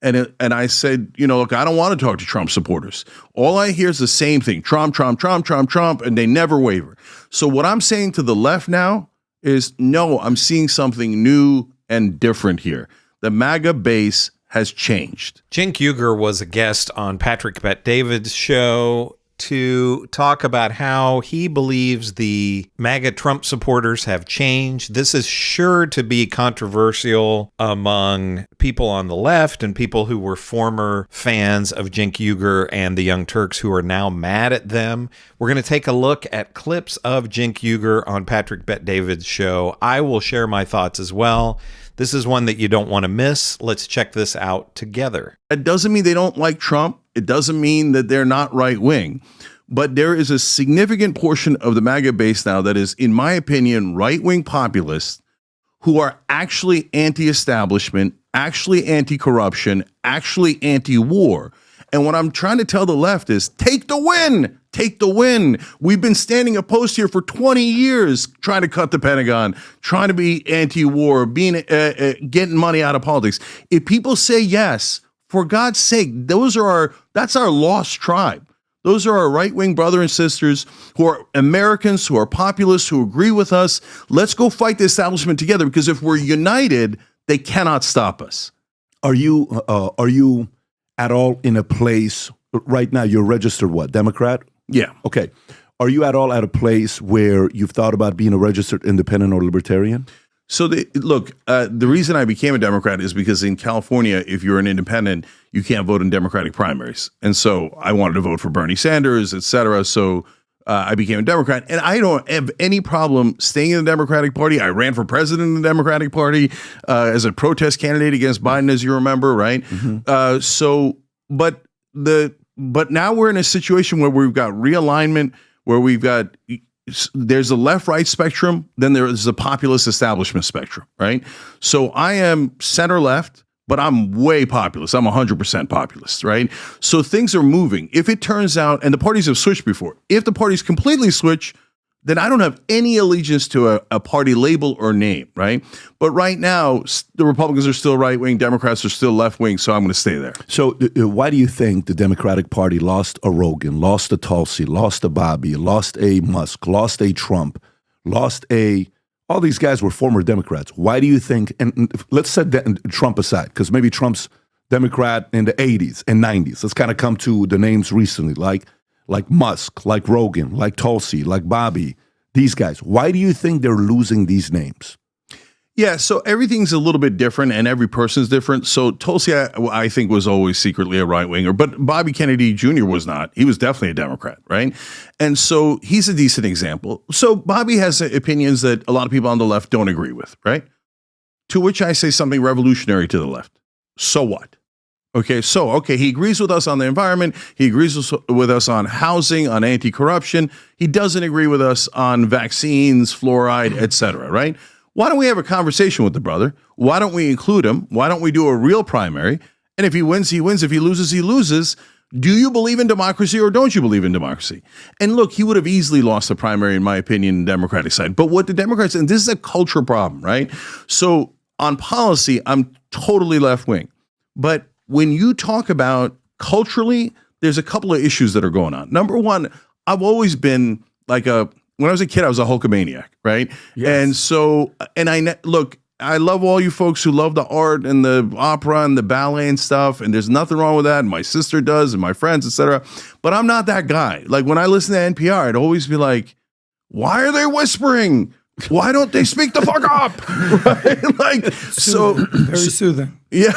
And I said, look, I don't want to talk to Trump supporters. All I hear is the same thing, Trump, Trump, Trump, Trump, Trump, and they never waver. So what I'm saying to the left now is, no, I'm seeing something new and different here. The MAGA base has changed. Cenk Uygur was a guest on Patrick Bet-David's show to talk about how he believes the MAGA Trump supporters have changed. This is sure to be controversial among people on the left and people who were former fans of Cenk Uygur and the Young Turks who are now mad at them. We're going to take a look at clips of Cenk Uygur on Patrick Bet-David's show. I will share my thoughts as well. This is one that you don't want to miss. Let's check this out together. It doesn't mean they don't like Trump. It doesn't mean that they're not right-wing. But there is a significant portion of the MAGA base now that is, in my opinion, right-wing populists who are actually anti-establishment, actually anti-corruption, actually anti-war. And what I'm trying to tell the left is, take the win. Take the win. We've been standing opposed here for 20 years, trying to cut the Pentagon, trying to be anti-war, being getting money out of politics. If people say yes, for God's sake, that's our lost tribe. Those are our right-wing brother and sisters who are Americans, who are populists, who agree with us. Let's go fight the establishment together, because if we're united, they cannot stop us. Are you at all in a place right now? You're registered what? Democrat? Yeah. Okay. Are you at all at a place where you've thought about being a registered independent or libertarian? So the reason I became a Democrat is because in California, if you're an independent, you can't vote in Democratic primaries. And so I wanted to vote for Bernie Sanders, et cetera. So I became a Democrat, and I don't have any problem staying in the Democratic Party. I ran for president in the Democratic Party as a protest candidate against Biden, as you remember, right? Mm-hmm. But now we're in a situation where we've got realignment, where there's a left-right spectrum, then there's a populist establishment spectrum, right? So I am center-left, but I'm way populist. I'm 100% populist, right? So things are moving. If it turns out, and the parties have switched before, if the parties completely switch, then I don't have any allegiance to a party label or name, right? But right now, the Republicans are still right-wing, Democrats are still left-wing, so I'm going to stay there. So why do you think the Democratic Party lost a Rogan, lost a Tulsi, lost a Bobby, lost a Musk, lost a Trump, all these guys were former Democrats. Why do you think, and let's set Trump aside, because maybe Trump's Democrat in the 80s and 90s. Let's kind of come to the names recently, like Musk, like Rogan, like Tulsi, like Bobby, these guys. Why do you think they're losing these names? Yeah, so everything's a little bit different, and every person's different. So Tulsi, I think, was always secretly a right-winger, but Bobby Kennedy Jr. was not. He was definitely a Democrat, right? And so he's a decent example. So Bobby has opinions that a lot of people on the left don't agree with, right? To which I say something revolutionary to the left. So what? Okay, he agrees with us on the environment. He agrees with us on housing, on anti-corruption. He doesn't agree with us on vaccines, fluoride, et cetera, right? Why don't we have a conversation with the brother? Why don't we include him? Why don't we do a real primary? And if he wins, he wins. If he loses, he loses. Do you believe in democracy or don't you believe in democracy? And look, he would have easily lost the primary, in my opinion, in the Democratic side. But what the Democrats, and this is a culture problem, right? So on policy, I'm totally left-wing. But when you talk about culturally, there's a couple of issues that are going on. Number one, I've always been when I was a kid, I was a Hulkamaniac, right? Yes. And so, I love all you folks who love the art and the opera and the ballet and stuff, and there's nothing wrong with that, and my sister does, and my friends, etc. But I'm not that guy. Like, when I listen to NPR, I'd always be like, why are they whispering? Why don't they speak the fuck up? Right? Very soothing. Yeah.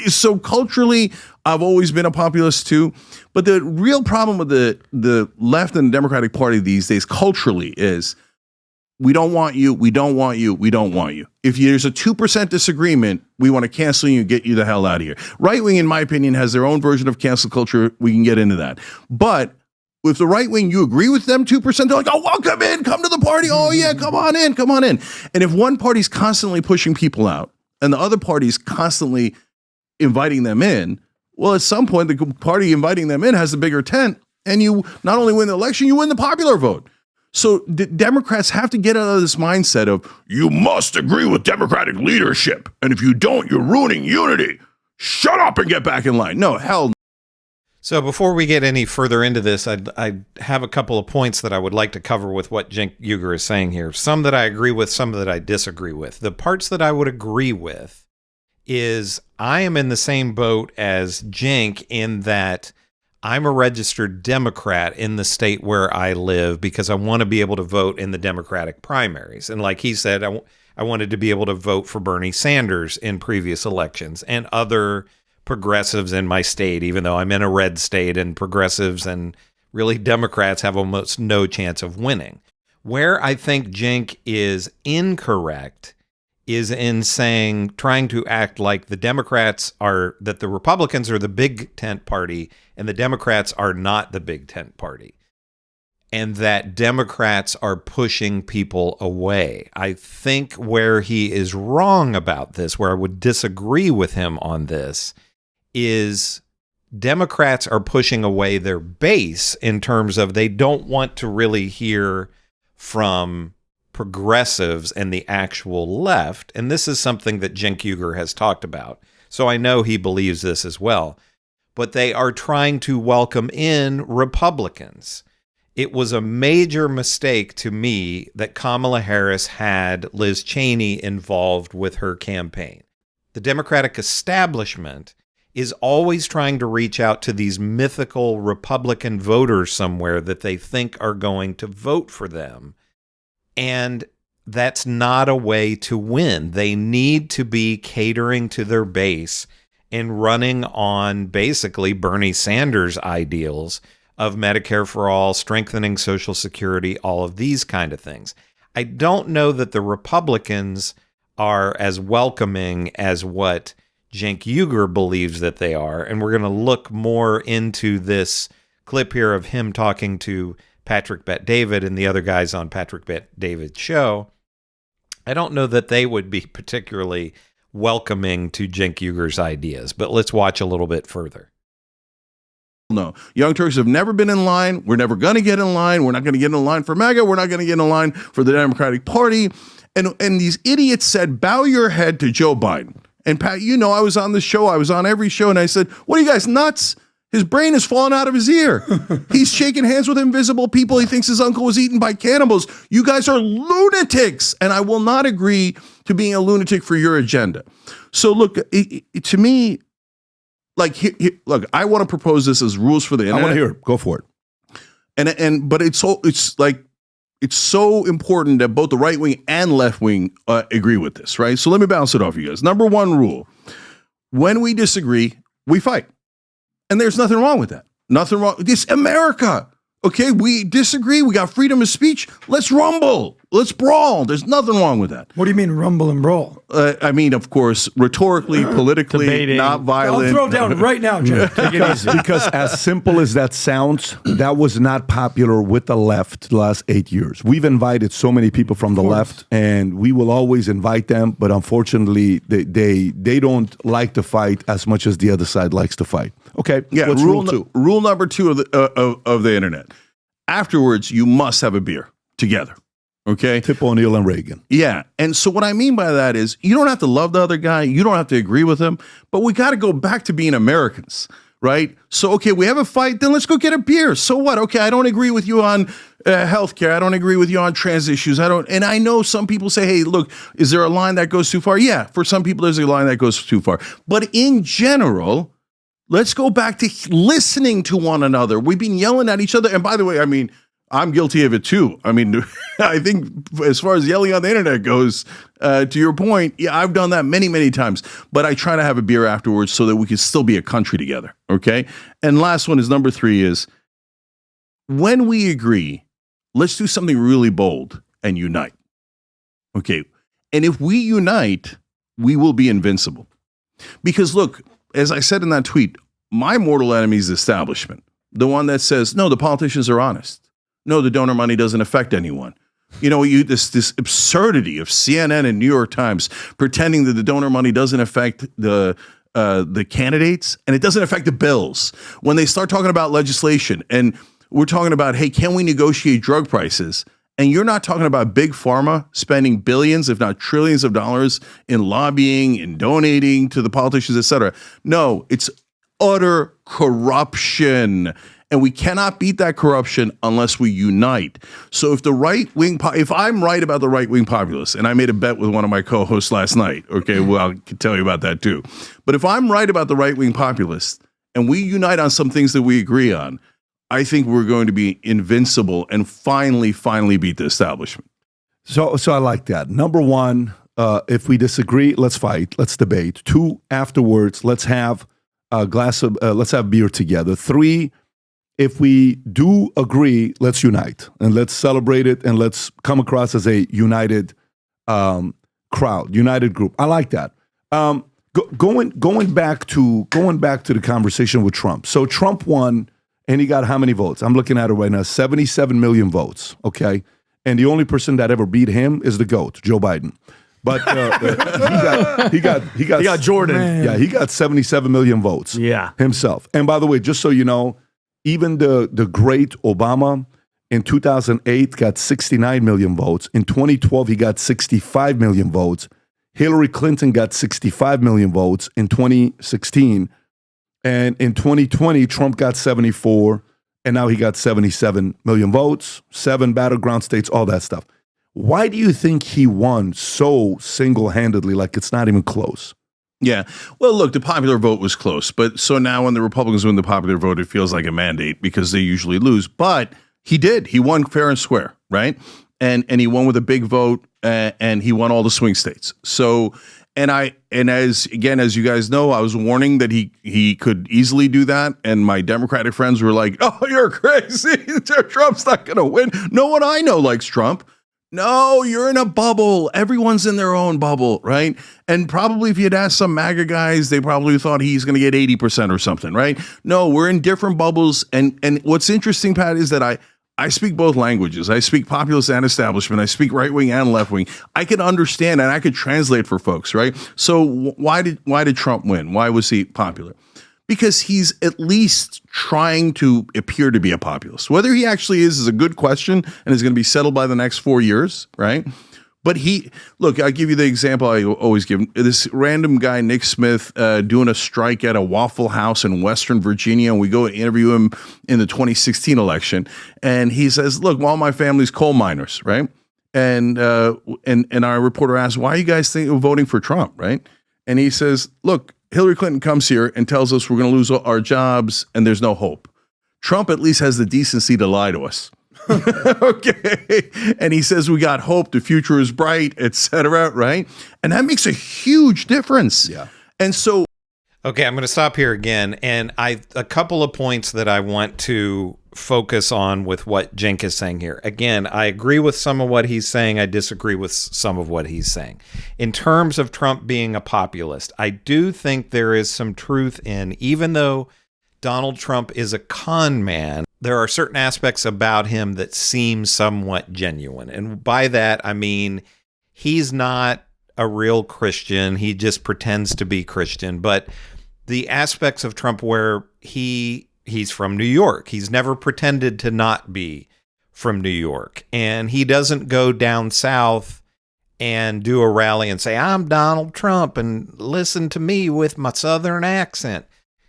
So culturally, I've always been a populist too. But the real problem with the left and the Democratic Party these days culturally is we don't want you, we don't want you, we don't want you. If there's a 2% disagreement, we want to cancel you and get you the hell out of here. Right wing, in my opinion, has their own version of cancel culture. We can get into that. But if the right wing, you agree with them 2%, they're like, oh, welcome in, come to the party. Oh, yeah, come on in, come on in. And if one party's constantly pushing people out and the other party's constantly inviting them in, well, at some point, the party inviting them in has a bigger tent, and you not only win the election, you win the popular vote. So Democrats have to get out of this mindset of, you must agree with Democratic leadership. And if you don't, you're ruining unity. shut up and get back in line. No, hell no. So before we get any further into this, I have a couple of points that I would like to cover with what Cenk Uygur is saying here. Some that I agree with, some that I disagree with. The parts that I would agree with is I am in the same boat as Cenk in that I'm a registered Democrat in the state where I live because I want to be able to vote in the Democratic primaries. And like he said, I wanted to be able to vote for Bernie Sanders in previous elections and other progressives in my state, even though I'm in a red state and progressives and really Democrats have almost no chance of winning. Where I think Cenk is incorrect is in trying to act like the Democrats are, that the Republicans are the big tent party and the Democrats are not the big tent party, and that Democrats are pushing people away. I think where he is wrong about this, where I would disagree with him on this, is Democrats are pushing away their base in terms of they don't want to really hear from progressives and the actual left. And this is something that Cenk Uygur has talked about. So I know he believes this as well. But they are trying to welcome in Republicans. It was a major mistake to me that Kamala Harris had Liz Cheney involved with her campaign. The Democratic establishment is always trying to reach out to these mythical Republican voters somewhere that they think are going to vote for them. And that's not a way to win. They need to be catering to their base and running on basically Bernie Sanders' ideals of Medicare for all, strengthening Social Security, all of these kind of things. I don't know that the Republicans are as welcoming as what Cenk Uygur believes that they are, and we're going to look more into this clip here of him talking to Patrick Bet-David and the other guys on Patrick Bet-David's show. I don't know that they would be particularly welcoming to Cenk Uygur's ideas, but let's watch a little bit further. No, Young Turks have never been in line. We're never going to get in line. We're not going to get in line for MAGA. We're not going to get in line for the Democratic Party. And these idiots said, bow your head to Joe Biden. And Pat, you know, I was on the show. I was on every show. And I said, what are you guys, nuts? His brain has fallen out of his ear. He's shaking hands with invisible people. He thinks his uncle was eaten by cannibals. You guys are lunatics. And I will not agree to being a lunatic for your agenda. So look, to me, like, look, I want to propose this as rules for the internet. I want to hear it. Go for it. But it's so important that both the right wing and left wing agree with this, right? So let me bounce it off you guys. Number one rule: when we disagree, we fight, and there's nothing wrong with that. Nothing wrong. It's America. Okay, we disagree. We got freedom of speech. Let's rumble. Let's brawl. There's nothing wrong with that. What do you mean rumble and brawl? I mean, of course, rhetorically, politically, Debating. not violent. I'll throw down right now, Jim. Take it easy. Because as simple as that sounds, that was not popular with the left the last 8 years. We've invited so many people from the left, and we will always invite them. But unfortunately, they don't like to fight as much as the other side likes to fight. Okay, Yeah, what's rule two? Rule number two of the internet. Afterwards, you must have a beer together. Okay. Tip O'Neill and Reagan. Yeah. And so what I mean by that is you don't have to love the other guy. You don't have to agree with him, but we got to go back to being Americans, right? So, okay, we have a fight, then let's go get a beer. So what? Okay, I don't agree with you on healthcare. I don't agree with you on trans issues. And I know some people say, hey, look, is there a line that goes too far? Yeah, for some people, there's a line that goes too far. But in general, let's go back to listening to one another. We've been yelling at each other. And by the way, I mean, I'm guilty of it too. I mean, I think as far as yelling on the internet goes, to your point, yeah, I've done that many, many times. But I try to have a beer afterwards so that we can still be a country together. Okay. And last one is number 3 is when we agree, let's do something really bold and unite. Okay. And if we unite, we will be invincible. Because look, as I said in that tweet, my mortal enemy is the establishment. The one that says, no, the politicians are honest. No, the donor money doesn't affect anyone. You know, this absurdity of CNN and New York Times pretending that the donor money doesn't affect the candidates and it doesn't affect the bills. When they start talking about legislation and we're talking about, hey, can we negotiate drug prices? And you're not talking about big pharma spending billions, if not trillions of dollars in lobbying and donating to the politicians, et cetera. No, it's utter corruption. And we cannot beat that corruption unless we unite. So if if I'm right about the right-wing populists, and I made a bet with one of my co-hosts last night, okay, well, I can tell you about that too. But if I'm right about the right-wing populists and we unite on some things that we agree on, I think we're going to be invincible and finally beat the establishment. So I like that. Number one, if we disagree, let's fight, let's debate. 2, afterwards, let's have a let's have beer together. 3, if we do agree, let's unite and let's celebrate it and let's come across as a united crowd, united group. I like that. Going back to the conversation with Trump. So Trump won. And he got how many votes? I'm looking at it right now, 77 million votes, okay? And the only person that ever beat him is the GOAT, Joe Biden. But he got Jordan. Man. Yeah, he got 77 million votes himself. And by the way, just so you know, even the great Obama in 2008 got 69 million votes. In 2012, he got 65 million votes. Hillary Clinton got 65 million votes in 2016. And in 2020, Trump got 74, and now he got 77 million votes, 7 battleground states, all that stuff. Why do you think he won so single-handedly, like it's not even close? Yeah. Well, look, the popular vote was close. But so now when the Republicans win the popular vote, it feels like a mandate because they usually lose. But he did. He won fair and square, right? And he won with a big vote, and he won all the swing states. So... And as you guys know, I was warning that he could easily do that. And my Democratic friends were like, "Oh, you're crazy. Trump's not going to win. No one I know likes Trump." No, you're in a bubble. Everyone's in their own bubble, right? And probably if you'd asked some MAGA guys, they probably thought he's going to get 80% or something, right? No, we're in different bubbles. And what's interesting, Pat, is that I speak both languages. I speak populist and establishment. I speak right wing and left wing. I can understand and I could translate for folks, right? So why did Trump win? Why was he popular? Because he's at least trying to appear to be a populist. Whether he actually is a good question and is going to be settled by the next 4 years, right? But I'll give you the example I always give. This random guy, Nick Smith, doing a strike at a Waffle House in Western Virginia, and we go interview him in the 2016 election. And he says, "Look, all my family's coal miners, right?" And our reporter asks, "Why are you guys voting for Trump, right?" And he says, "Look, Hillary Clinton comes here and tells us we're going to lose our jobs and there's no hope. Trump at least has the decency to lie to us." Okay. And he says we got hope, the future is bright, etc., right? And that makes a huge difference. Yeah. And so Okay, I'm going to stop here again. And a couple of points that I want to focus on with what Cenk is saying here. Again, I agree with some of what he's saying. I disagree with some of what he's saying. In terms of Trump being a populist, I do think there is some truth in, even though Donald Trump is a con man, there are certain aspects about him that seem somewhat genuine. And by that, I mean, he's not a real Christian. He just pretends to be Christian. But the aspects of Trump where he's from New York, he's never pretended to not be from New York. And he doesn't go down south and do a rally and say, "I'm Donald Trump and listen to me with my Southern accent."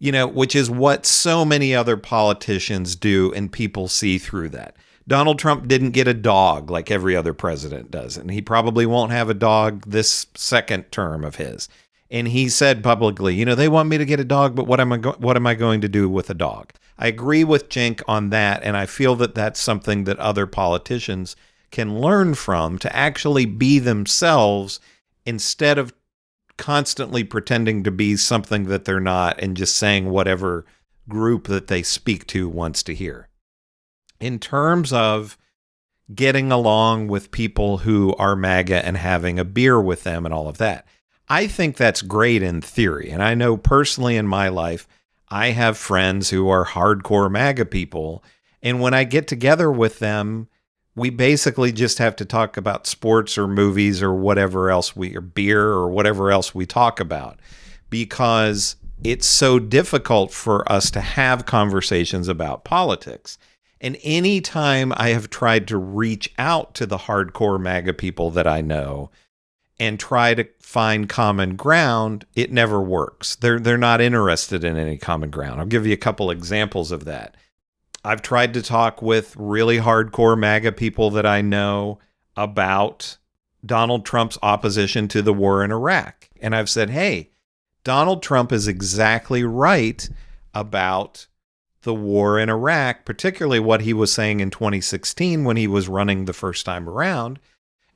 Which is what so many other politicians do, and people see through that. Donald Trump didn't get a dog like every other president does, and he probably won't have a dog this second term of his. And he said publicly, they want me to get a dog, but what am I going to do with a dog? I agree with Cenk on that, and I feel that that's something that other politicians can learn from, to actually be themselves instead of constantly pretending to be something that they're not and just saying whatever group that they speak to wants to hear. In terms of getting along with people who are MAGA and having a beer with them and all of that, I think that's great in theory. And I know personally in my life, I have friends who are hardcore MAGA people. And when I get together with them, we basically just have to talk about sports or movies or whatever else or beer or whatever else we talk about, because it's so difficult for us to have conversations about politics. And any time I have tried to reach out to the hardcore MAGA people that I know and try to find common ground, it never works. They're not interested in any common ground. I'll give you a couple examples of that. I've tried to talk with really hardcore MAGA people that I know about Donald Trump's opposition to the war in Iraq. And I've said, hey, Donald Trump is exactly right about the war in Iraq, particularly what he was saying in 2016 when he was running the first time around.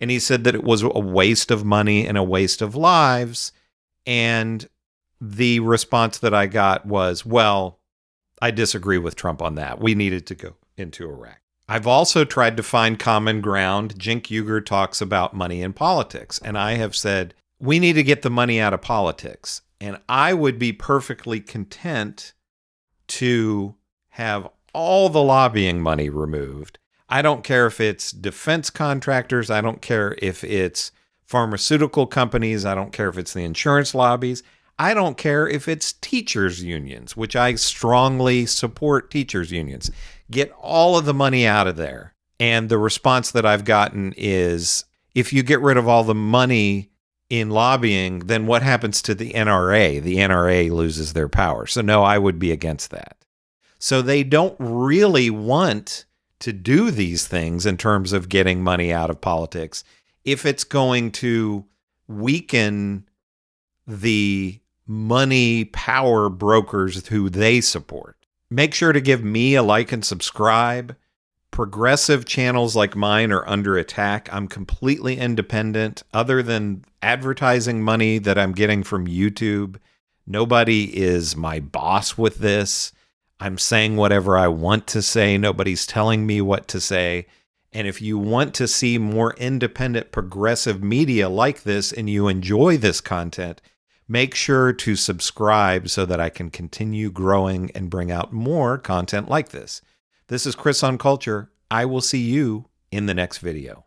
And he said that it was a waste of money and a waste of lives. And the response that I got was, well, I disagree with Trump on that. We needed to go into Iraq. I've also tried to find common ground. Cenk Uygur talks about money in politics. And I have said, we need to get the money out of politics. And I would be perfectly content to have all the lobbying money removed. I don't care if it's defense contractors. I don't care if it's pharmaceutical companies. I don't care if it's the insurance lobbies. I don't care if it's teachers' unions, which I strongly support teachers' unions. Get all of the money out of there. And the response that I've gotten is, if you get rid of all the money in lobbying, then what happens to the NRA? The NRA loses their power. So no, I would be against that. So they don't really want to do these things in terms of getting money out of politics if it's going to weaken the money power brokers who they support. Make sure to give me a like and subscribe. Progressive channels like mine are under attack. I'm completely independent. Other than advertising money that I'm getting from YouTube, nobody is my boss with this. I'm saying whatever I want to say. Nobody's telling me what to say. And if you want to see more independent progressive media like this and you enjoy this content, make sure to subscribe so that I can continue growing and bring out more content like this. This is Chris on Culture. I will see you in the next video.